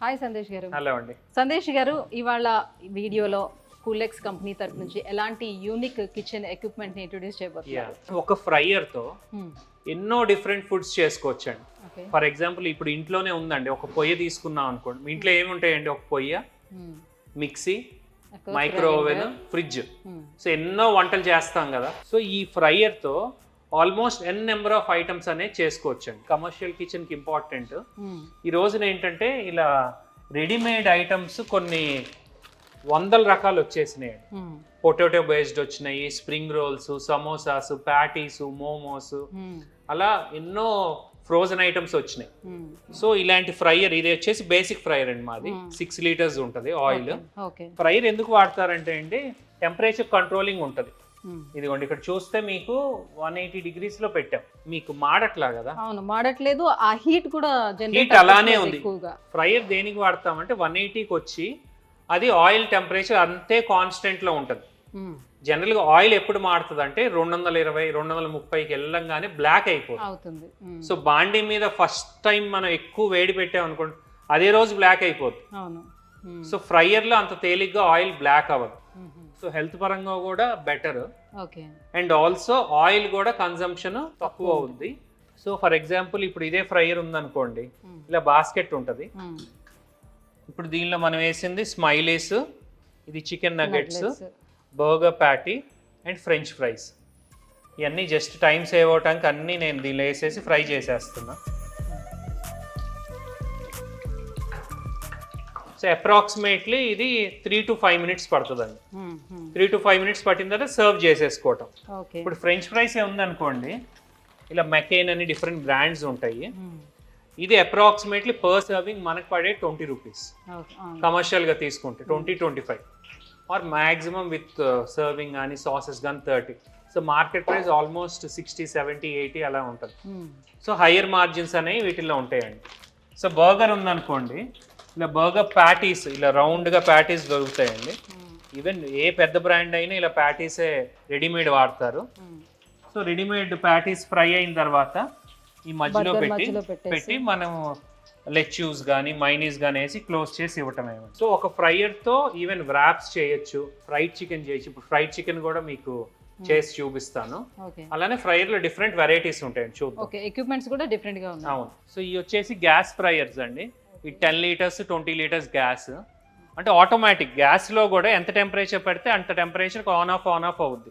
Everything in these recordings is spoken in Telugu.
హాయ్ సందేశ్ గారు. హలో అండి. సందేశ్ గారు, ఇవాళ వీడియోలో కూలెక్స్ కంపెనీ తరపు నుంచి ఎలాంటి యూనిక్ కిచెన్ ఎక్విప్మెంట్ ని ఇంట్రొడ్యూస్ చేయబోతున్నారు? ఒక ఫ్రైయర్ తో ఎన్నో డిఫరెంట్ ఫుడ్స్ చేసుకోవచ్చండి. ఓకే. ఫర్ ఎగ్జాంపుల్ ఇప్పుడు ఇంట్లోనే ఉందండి, ఒక పొయ్యి తీసుకున్నాం అనుకోండి. మీ ఇంట్లో ఏమి ఉంటాయండి? ఒక పొయ్యి, mixie, micro oven, fridge. So ఎన్నో వంటలు చేస్తాం కదా. సో ఈ ఫ్రైయర్ తో almost N number of items అనేది చేసుకోవచ్చండి. కమర్షియల్ కిచెన్ కి ఇంపార్టెంట్. ఈ రోజున ఏంటంటే ఇలా రెడీమేడ్ ఐటమ్స్ కొన్ని వందల రకాలు వచ్చేసినాయి. పొటాటో బేస్డ్ వచ్చినాయి, spring rolls, samosas, patties, momos, అలా ఎన్నో ఫ్రోజన్ ఐటమ్స్ వచ్చినాయి. సో ఇలాంటి ఫ్రైయర్, ఇది వచ్చేసి బేసిక్ ఫ్రైయర్ అండి మాది. 6 లీటర్స్ ఉంటుంది ఆయిల్. ఫ్రైయర్ ఎందుకు వాడతారంటే అండి, టెంపరేచర్ కంట్రోలింగ్ ఉంటుంది. ఇదిగోండి ఇక్కడ చూస్తే మీకు 180 degrees లో పెట్టాం, మీకు మాడట్లా కదా. అవును, మాడట్లేదు. ఆ హీట్ కూడా హీట్ అలానే ఉంది. ఫ్రైయర్ దేనికి వాడతామంటే 180కి వచ్చి అది ఆయిల్ టెంపరేచర్ అంతే కాన్స్టెంట్ లో ఉంటుంది. జనరల్ గా ఆయిల్ ఎప్పుడు మాడుతుంది అంటే 220, 230కి వెళ్ళంగానే బ్లాక్ అయిపోతుంది. సో బాండీ మీద ఫస్ట్ టైం మనం ఎక్కువ వేడి పెట్టాం అనుకోండి, అదే రోజు బ్లాక్ అయిపోతుంది. సో ఫ్రైయర్ లో అంత తేలిగ్గా ఆయిల్ బ్లాక్ అవ్వదు. సో హెల్త్ పరంగా కూడా బెటర్. అండ్ ఆల్సో ఆయిల్ కూడా కన్సంప్షన్ తక్కువ అవుద్ది. సో ఫర్ ఎగ్జాంపుల్ ఇప్పుడు ఇదే ఫ్రైయర్ ఉందనుకోండి, ఇలా బాస్కెట్ ఉంటుంది. ఇప్పుడు దీనిలో మనం వేసింది స్మైలీస్, ఇది chicken nuggets, burger patty and French fries. ఇవన్నీ జస్ట్ టైం సేవ్ అవటానికి అన్నీ నేను దీనిలో వేసేసి ఫ్రై చేసేస్తున్నా. సో అప్రాక్సిమేట్లీ ఇది 3 to 5 minutes పడుతుందండి. 3 to 5 minutes పట్టిన తర్వాత సర్వ్ చేసేసుకోవటం. ఇప్పుడు ఫ్రెంచ్ ఫ్రైస్ ఉందనుకోండి, ఇలా మెకెయిన్ అని డిఫరెంట్ బ్రాండ్స్ ఉంటాయి. ఇది అప్రాక్సిమేట్లీ పర్ సర్వింగ్ మనకు పడే 20 rupees. కమర్షియల్గా తీసుకుంటే 20-25, ఆర్ మ్యాక్సిమం విత్ సర్వింగ్ కానీ సాసెస్ కానీ 30. సో మార్కెట్ ప్రైస్ ఆల్మోస్ట్ 60-70-80 అలా ఉంటుంది. సో హయ్యర్ మార్జిన్స్ అనేవి వీటిల్లో ఉంటాయండి. సో బర్గర్ ఉందనుకోండి, ఇలా బర్గర్ ప్యాటీస్, ఇలా రౌండ్గా ప్యాటీస్ దొరుకుతాయండి. ఈవెన్ ఏ పెద్ద బ్రాండ్ అయినా ఇలా ప్యాటీసే రెడీమేడ్ వాడతారు. సో రెడీమేడ్ ప్యాటీస్ ఫ్రై అయిన తర్వాత ఈ మధ్యలో పెట్టి మనం లెచ్యూస్ కానీ మైనీస్ కానీ వేసి క్లోజ్ చేసి ఇవ్వటం. సో ఒక ఫ్రైయర్తో ఈవెన్ వ్రాప్స్ చేయొచ్చు, ఫ్రైడ్ చికెన్ చేయొచ్చు. ఇప్పుడు ఫ్రైడ్ చికెన్ కూడా మీకు చేసి చూపిస్తాను. అలానే ఫ్రైయర్ లో డిఫరెంట్ వెరైటీస్ ఉంటాయండి, చూద్దాం. ఎక్విప్మెంట్స్ కూడా డిఫరెంట్ గా ఉన్నాయి. అవును. సో ఇవి వచ్చేసి గ్యాస్ ఫ్రైయర్స్ అండి. ఈ 10 liters 20 liters గ్యాస్ అంటే ఆటోమేటిక్. గ్యాస్లో కూడా ఎంత టెంపరేచర్ పెడితే అంత టెంపరేచర్ ఆన్ ఆఫ్ అవుద్ది.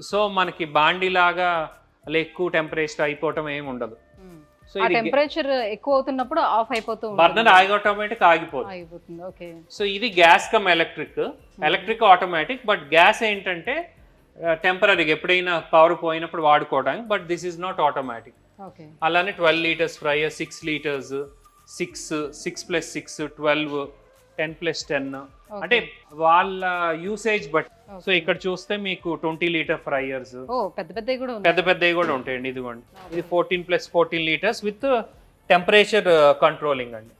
సో మనకి బాండీ లాగా అలా ఎక్కువ టెంపరేచర్ అయిపోవటం ఏమి ఉండదు. సో టెంపరేచర్ ఎక్కువ అవుతున్నప్పుడు ఆఫ్ అయిపోతుంది, బర్నర్ ఆటోమేటిక్ ఆగిపోతుంది. సో ఇది gas come electric automatic. But gas ఏంటంటే టెంపరీగా ఎప్పుడైనా పవర్ పోయినప్పుడు వాడుకోవడానికి. But this is not automatic. అలానే 12 liters ఫ్రైయర్, 6 liters, 6 + 6 12, 10 + 10 అంటే వాళ్ళ యూసేజ్ బట్. సో ఇక్కడ చూస్తే మీకు 20 liter ఫ్రైయర్స్, పెద్ద పెద్దవి కూడా ఉంటాయండి. ఇదిగోండి, ఇది 14 + 14 liters విత్ టెంపరేచర్ కంట్రోలింగ్ అండి,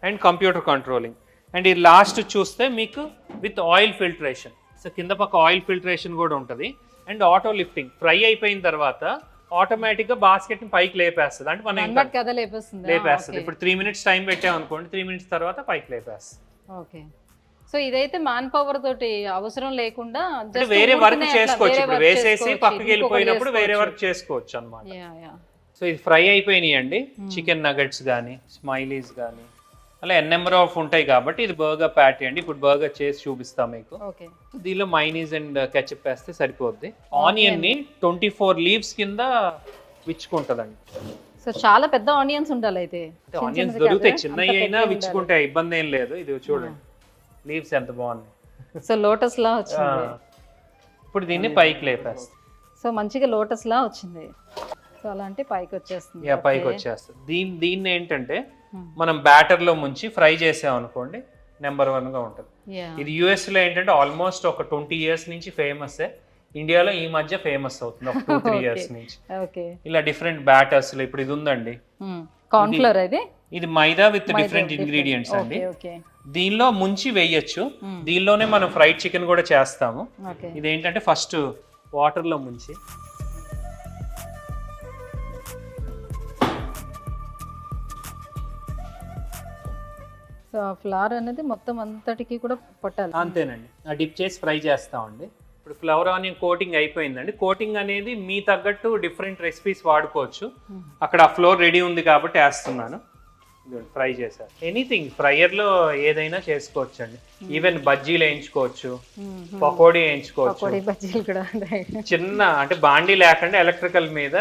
అండ్ కంప్యూటర్ కంట్రోలింగ్. అండ్ ఈ లాస్ట్ చూస్తే మీకు విత్ ఆయిల్ ఫిల్టరేషన్. సో కింద పక్క ఆయిల్ ఫిల్టరేషన్ కూడా ఉంటుంది. అండ్ ఆటో లిఫ్టింగ్, ఫ్రై అయిపోయిన తర్వాత ఆటోమేటిక్ గా బాస్కెట్ ని పైకి లేపేస్తుంది. అంటే మనం లేపేస్తుంది. ఇప్పుడు 3 minutes టైం పెట్టాం అనుకోండి, 3 minutes తర్వాత పైకి లేపేస్తుంది. ఓకే. సో ఇదైతే మ్యాన్ పవర్ తోటి అవసరం లేకుండా వేరే వర్క్ చేసుకోవచ్చు. ఇప్పుడు వేసేసి పక్కకి వెళ్ళిపోయినప్పుడు వేరే వర్క్ చేసుకోవచ్చు అన్నమాట. సో ఇది ఫ్రై అయిపోయినాయి అండి. చికెన్ నగెట్స్ కానీ, స్మైలీస్ కానీ, అలా ఎన్ నెంబర్ ఆఫ్ ఉంటాయి కాబట్టి ఇది బర్గర్ ప్యాటీ అండి. ఇప్పుడు బర్గర్ చేసి చూపిస్తాం మీకు. దీనిలో మైనీస్ అండ్ కెచప్ వేస్తే సరిపోద్ది. ఆనియన్ ని 24 leaves కింద విచ్చుకుంటదండి. సో చాలా పెద్ద ఆనియన్స్ ఉండాలి అయితే. ఆనియన్స్ దొరుకుతాయి, చిన్నవి అయినా విచ్చుకుంటాయి, ఇబ్బంది ఏం లేదు. ఇది చూడండి, లీవ్స్ ఎంత బాగున్నాయి. సో లోటస్ లా వచ్చింది. ఇప్పుడు దీన్ని పైకి లేపేస్తాం. సో మంచిగా లోటస్ లా వచ్చింది. సో అలాంటి పైకి వచ్చేస్తుంది. పైకి వచ్చేస్తుంది. దీన్ని ఏంటంటే మనం బ్యాటర్ లో ముంచి ఫ్రై చేసాం అనుకోండి, నెంబర్ 1 గా ఉంటుంది. ఇది యుఎస్ లో ఏంటంటే ఆల్మోస్ట్ ఒక 20 years నుంచి ఫేమస్. ఇండియాలో ఈ మధ్య ఫేమస్ అవుతుంది, ఒక 2-3 years నుంచి. ఇలా డిఫరెంట్ బ్యాటర్స్. ఇప్పుడు ఇది ఉందండి, కార్న్ ఫ్లోర్. ఇది మైదా విత్ డిఫరెంట్ ఇంగ్రీడియంట్స్ అండి. దీనిలో ముంచి వేయచ్చు. దీనిలోనే మనం ఫ్రైడ్ చికెన్ కూడా చేస్తాము. ఇదేంటంటే ఫస్ట్ వాటర్ లో ముంచి సో ఆ ఫ్లవర్ అనేది మొత్తం అంతటికి కూడా పట్టాలి. అంతేనండి, ఆ డిప్ చేసి ఫ్రై చేస్తామండి. ఇప్పుడు ఫ్లవర్ ఆనియన్ కోటింగ్ అయిపోయిందండి. కోటింగ్ అనేది మీ తగ్గట్టు డిఫరెంట్ రెసిపీస్ వాడుకోవచ్చు. అక్కడ ఆ ఫ్లోర్ రెడీ ఉంది కాబట్టి వేస్తున్నాను. ఫ్రై చేశారు. ఎనీథింగ్ ఫ్రైయర్లో ఏదైనా చేసుకోవచ్చు అండి. ఈవెన్ బజ్జీలు వేయించుకోవచ్చు, పకోడీ వేయించుకోవచ్చు. పకోడీ బజ్జీలు కూడా చిన్న అంటే బాండీ లేకుండా ఎలక్ట్రికల్ మీద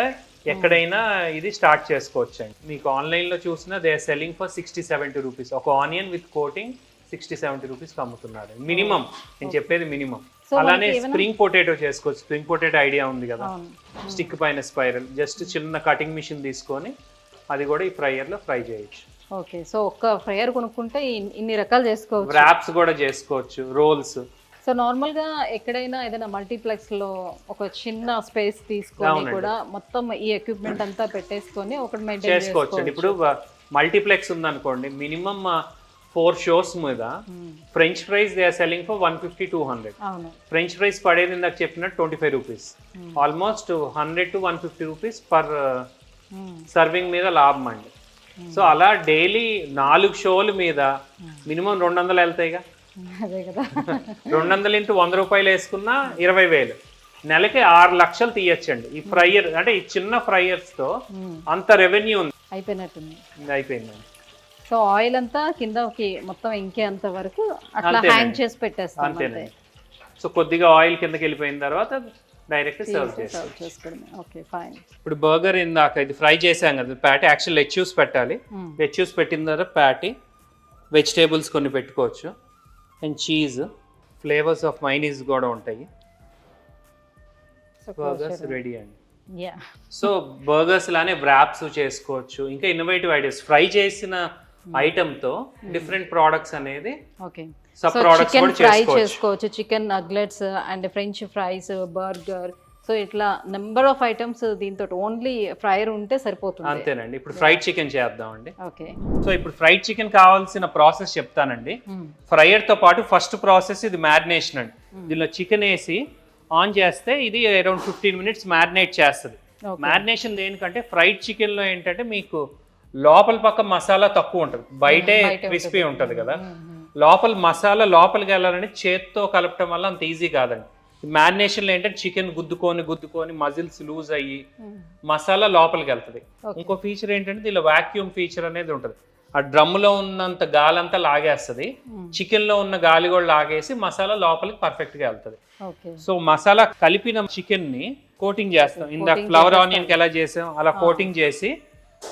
ఎక్కడైనా ఇది స్టార్ట్ చేసుకోవచ్చు అండి. మీకు ఆన్లైన్లో చూసినా they are selling for 60-70 rupees. ఒక ఆనియన్ విత్ కోటింగ్ 60-70 రూపీస్ అమ్ముతున్నారు మినిమం. నేను చెప్పేది మినిమం. అలానే స్ప్రింగ్ పొటాటో చేసుకోవచ్చు. స్ప్రింగ్ పొటాటో ఐడియా ఉంది కదా, స్టిక్ పైన స్పైరల్. జస్ట్ చిన్న కటింగ్ మిషన్ తీసుకొని అది కూడా ఈ ఫ్రైయర్లో ఫ్రై చేయొచ్చు. ఓకే, సో ఒక్క ఫ్రైయర్ కొనుక్కుంటే ఇన్ని రకాలు చేసుకోవచ్చు. ర్యాప్స్ కూడా చేసుకోవచ్చు, రోల్స్. సో నార్మల్ గా ఎక్కడైనా ఏదైనా మల్టీప్లెక్స్ లో ఒక చిన్న స్పేస్ తీసుకొని కూడా మొత్తం ఈ ఎక్విప్మెంట్ అంతా పెట్టేసుకొని ఒకటి మెయింటైన్ చేసుకోవచ్చు. ఇప్పుడు మల్టీప్లెక్స్ ఉందనుకోండి, మినిమం 4 షోస్ మీద French fries they are selling for 150-200. French fries పడేది ఇందాక చెప్పినట్టు 25 rupees. Almost 100-150 rupees per serving మీద లాభం అండి. సో అలా డైలీ 4 షోల మీద మినిమం 200 వెళ్తాయిగా. 200 ఇంటూ 100 రూపాయలు వేసుకున్నా 20,000. నెలకి 6 లక్షలు తీయచ్చండి ఈ ఫ్రైయర్. అంటే ఈ చిన్న ఫ్రైయర్స్ తో అంత రెవెన్యూ ఉంది. అయిపోయిందండి. సో ఆయిల్ అంతా కిందకి మొత్తం ఇంకే అంత వరకు అట్లా హ్యాంగ్ చేసి పెట్టేస్తాం. అంతేనండి. సో కొద్దిగా ఆయిల్ కిందకి వెళ్ళిపోయిన తర్వాత డైరెక్ట్ సర్వ్ చేసుకోవడం. Okay, fine. ఇప్పుడు బర్గర్ ఇందాక ఇది ఫ్రై చేసాం కదా ప్యాటీ, యాక్చువల్ లెట్యూస్ పెట్టాలి. లెట్యూస్ పెట్టిన తర్వాత ప్యాటీ, వెజిటేబుల్స్ కొన్ని పెట్టుకోవచ్చు, and cheese, flavours of mayonnaise కూడా ఉంటాయి. బర్గర్స్ రెడీ అండి. సో బర్గర్స్ లానే వ్రాప్స్ చేసుకోవచ్చు. ఇంకా ఇన్నోవేటివ్ ఐడియాస్ ఫ్రై చేసిన ఐటమ్ తో డిఫరెంట్ ప్రోడక్ట్స్ అనేది సబ్ ప్రోడక్ట్స్ కూడా చేసుకోవచ్చు. Chicken nuggets and French fries, burger. So ఇట్లా నెంబర్ ఆఫ్ ఐటమ్స్ దీంతో ఓన్లీ ఫ్రైయర్ ఉంటే సరిపోతుంది. అంతేనండి. ఇప్పుడు ఫ్రైడ్ చికెన్ చేద్దామండి. ఓకే, సో ఇప్పుడు ఫ్రైడ్ చికెన్ కావాల్సిన ప్రాసెస్ చెప్తానండి. ఫ్రైయర్ తో పాటు ఫస్ట్ ప్రాసెస్ ఇది మ్యారినేషన్ అండి. దీనిలో చికెన్ వేసి ఆన్ చేస్తే ఇది అరౌండ్ 15 మినిట్స్ మ్యారినేట్ చేస్తుంది. మ్యారినేషన్ దేనికంటే ఫ్రైడ్ చికెన్ లో ఏంటంటే మీకు లోపల పక్క మసాలా తక్కువ ఉంటుంది, బయటే క్రిస్పీ ఉంటుంది కదా. లోపల మసాలా లోపలికి వెళ్ళాలని చేత్తో కలపటం వల్ల అంత ఈజీ కాదండి. మ్యారినేషన్లో ఏంటంటే చికెన్ గుద్దుకొని మజిల్స్ లూజ్ అయ్యి మసాలా లోపలికి వెళ్తుంది. ఇంకో ఫీచర్ ఏంటంటే దీనిలో వాక్యూమ్ ఫీచర్ అనేది ఉంటుంది. ఆ డ్రమ్లో ఉన్నంత గాలి అంతా లాగేస్తుంది, చికెన్లో ఉన్న గాలి కూడా లాగేసి మసాలా లోపలికి పర్ఫెక్ట్గా వెళ్తుంది. సో మసాలా కలిపిన చికెన్ని కోటింగ్ చేస్తాం. ఇందాక ఫ్లవర్ ఆనియన్కి ఎలా చేసాం అలా కోటింగ్ చేసి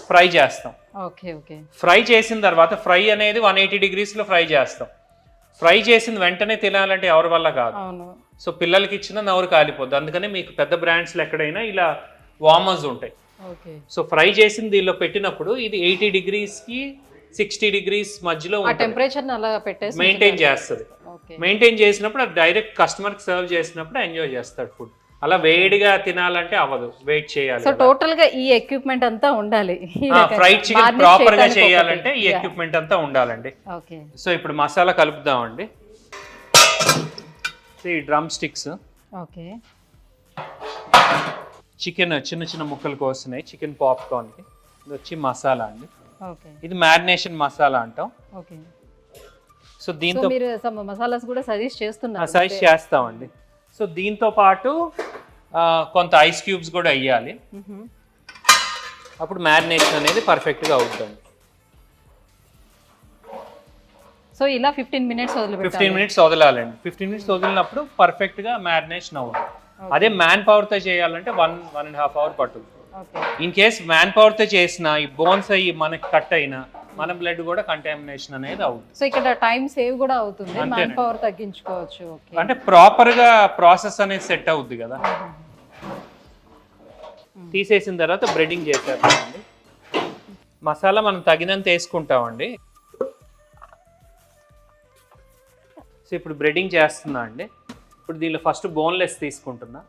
ఫ్రై చేస్తాం. ఫ్రై చేసిన తర్వాత ఫ్రై అనేది 180 degrees ఫ్రై చేస్తాం. ఫ్రై చేసిన వెంటనే తినాలంటే ఎవరి వల్ల కాదు. సో పిల్లలకి ఇచ్చిన నవ్వురు కాలిపోద్ది. అందుకనే మీకు పెద్ద బ్రాండ్స్లో ఎక్కడైనా ఇలా వార్మర్స్ ఉంటాయి. సో ఫ్రై చేసిన దీనిలో పెట్టినప్పుడు ఇది 80 degrees కి 60 degrees మధ్యలో మెయింటైన్ చేస్తుంది. మెయింటైన్ చేసినప్పుడు అది డైరెక్ట్ కస్టమర్కి సర్వ్ చేసినప్పుడు ఎంజాయ్ చేస్తాడు ఫుడ్. అలా వేడిగా తినాలంటే అవ్వదు, వెయిట్ చేయాలి. సో టోటల్ గా ఈ ఎక్విప్మెంట్ అంతా ఉండాలి. ఫ్రైడ్ చికెన్ ప్రాపర్ గా చేయాలంటే ఈ ఎక్విప్మెంట్ అంతా ఉండాలండి. సో ఇప్పుడు మసాలా కలుపుదామండి. ఈ డ్రమ్ స్టిక్స్, చికెన్ చిన్న చిన్న ముక్కలు కోస్తున్నాయి, చికెన్ పాప్కార్న్ కి. ఇది వచ్చి మసాలా అండి. ఇది మ్యారినేషన్ మసాలా అంటాం. సో దీంతో మీరు మసాలాస్ కూడా సజెస్ట్ చేస్తామండి. సో దీంతో పాటు కొంత ఐస్ క్యూబ్స్ కూడా వేయాలి, అప్పుడు మ్యారినేషన్ అనేది పర్ఫెక్ట్గా అవుతుంది. సో ఇలా 15 మినిట్స్ వదలాలండి. 15 మినిట్స్ వదిలినప్పుడు పర్ఫెక్ట్గా మ్యారినేషన్ అవుతుంది. అదే మ్యాన్ పవర్తో చేయాలంటే 1.5 hours పట్టుతుంది. ఇన్ కేస్ మ్యాన్ పవర్తో చేసిన ఈ బోన్స్ అయ్యి మనకి కట్ అయినా మన బ్లడ్ కూడా కంటామినేషన్ అనేది అవుతుంది. సో ఇక్కడ టైం సేవ్ కూడా అవుతుంది, మ్యాన్ పవర్ తగ్గించుకోవచ్చు. అంటే ప్రాపర్ గా ప్రాసెస్ అనేది సెట్ అవుద్ది కదా. తీసేసిన తర్వాత బ్రెడింగ్ చేసేస్తామండి. మసాలా మనం తగినంత వేసుకుంటామండి. సో ఇప్పుడు బ్రెడింగ్ చేస్తున్నా అండి. ఇప్పుడు దీనిలో ఫస్ట్ బోన్లెస్ తీసుకుంటున్నా.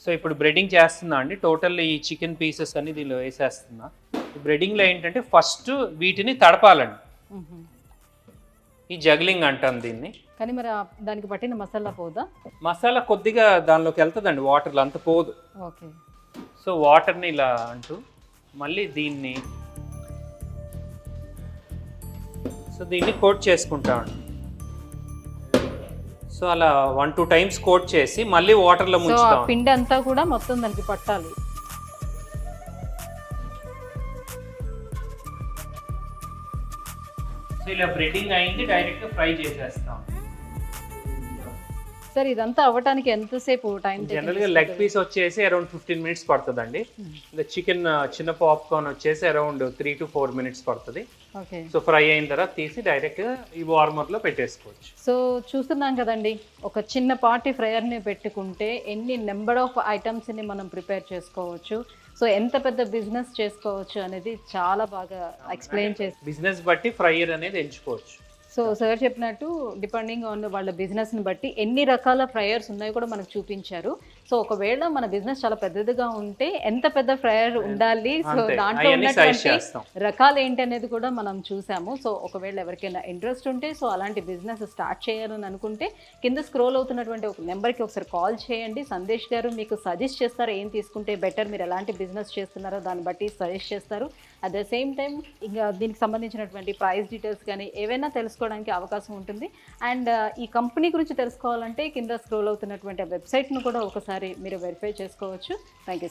సో ఇప్పుడు బ్రెడింగ్ చేస్తున్నా అండి. టోటల్ ఈ చికెన్ పీసెస్ అన్ని దీనిలో వేసేస్తున్నా. బ్రెడింగ్లో ఏంటంటే ఫస్ట్ వీటిని తడపాలండి. ఈ జగ్లింగ్ అంటాం దీన్ని. కానీ మరి దానికి పట్టిన మసాలా పోదా? మసాలా కొద్దిగా దానిలోకి వెళ్తుందండి, వాటర్లో అంత పోదు. సో వాటర్ని ఇలా అంటూ మళ్ళీ దీన్ని సో దీన్ని కోట్ చేసుకుంటామండి. సో అలా 1-2 టైమ్స్ కోట్ చేసి మళ్ళీ వాటర్లో సో ఆ ముంచుతాం. పిండి అంతా కూడా మొత్తం దానికి పట్టాలి. సో ఇలా బ్రెడ్డింగ్ అయింది, డైరెక్ట్ ఫ్రై చేసేస్తాం. సార్ ఇదంతా అవ్వటానికి ఎంతసేపు టైం? జనరల్గా లెగ్ పీస్ వచ్చేసి అరౌండ్ 15 మినిట్స్ పడుతుందండి. ఇంకా చికెన్ చిన్న పాప్కార్న్ వచ్చేసి అరౌండ్ 3 to 4 మినిట్స్ పడుతుంది. ఓకే. సో ఫ్రై అయిన తర్వాత తీసి డైరెక్ట్గా ఈ వార్మర్లో పెట్టేసుకోవచ్చు. సో చూస్తున్నాం కదండి, ఒక చిన్న పార్టీ ఫ్రైయర్ని పెట్టుకుంటే ఎన్ని నెంబర్ ఆఫ్ ఐటమ్స్ని మనం ప్రిపేర్ చేసుకోవచ్చు, సో ఎంత పెద్ద బిజినెస్ చేసుకోవచ్చు అనేది చాలా బాగా ఎక్స్ప్లెయిన్ చేసి. బిజినెస్ బట్టి ఫ్రైయర్ అనేది ఎంచుకోవచ్చు. సో సార్ చెప్పినట్టు డిపెండింగ్ ఆన్ వాళ్ళ బిజినెస్ని బట్టి ఎన్ని రకాల ఫ్రైయర్స్ ఉన్నాయో కూడా మనకు చూపించారు. సో ఒకవేళ మన బిజినెస్ చాలా పెద్దదిగా ఉంటే ఎంత పెద్ద ఫ్రైయర్ ఉండాలి, సో దాంట్లో ఉన్నటువంటి రకాలు ఏంటి అనేది కూడా మనం చూసాము. సో ఒకవేళ ఎవరికైనా ఇంట్రెస్ట్ ఉంటే, సో అలాంటి బిజినెస్ స్టార్ట్ చేయాలని అనుకుంటే కింద స్క్రోల్ అవుతున్నటువంటి ఒక నెంబర్కి ఒకసారి కాల్ చేయండి. సందేశ్ గారు మీకు సజెస్ట్ చేస్తారు ఏం తీసుకుంటే బెటర్, మీరు ఎలాంటి బిజినెస్ చేస్తున్నారో దాన్ని బట్టి సజెస్ట్ చేస్తారు. అట్ ద సేమ్ టైం ఇంకా దీనికి సంబంధించినటువంటి ప్రైస్ డీటెయిల్స్ కానీ ఏవైనా తెలుసుకోవడానికి అవకాశం ఉంటుంది. అండ్ ఈ కంపెనీ గురించి తెలుసుకోవాలంటే కింద స్క్రోల్ అవుతున్నటువంటి వెబ్సైట్ను కూడా ఒకసారి మీరు వెరిఫై చేసుకోవచ్చు. Thank you.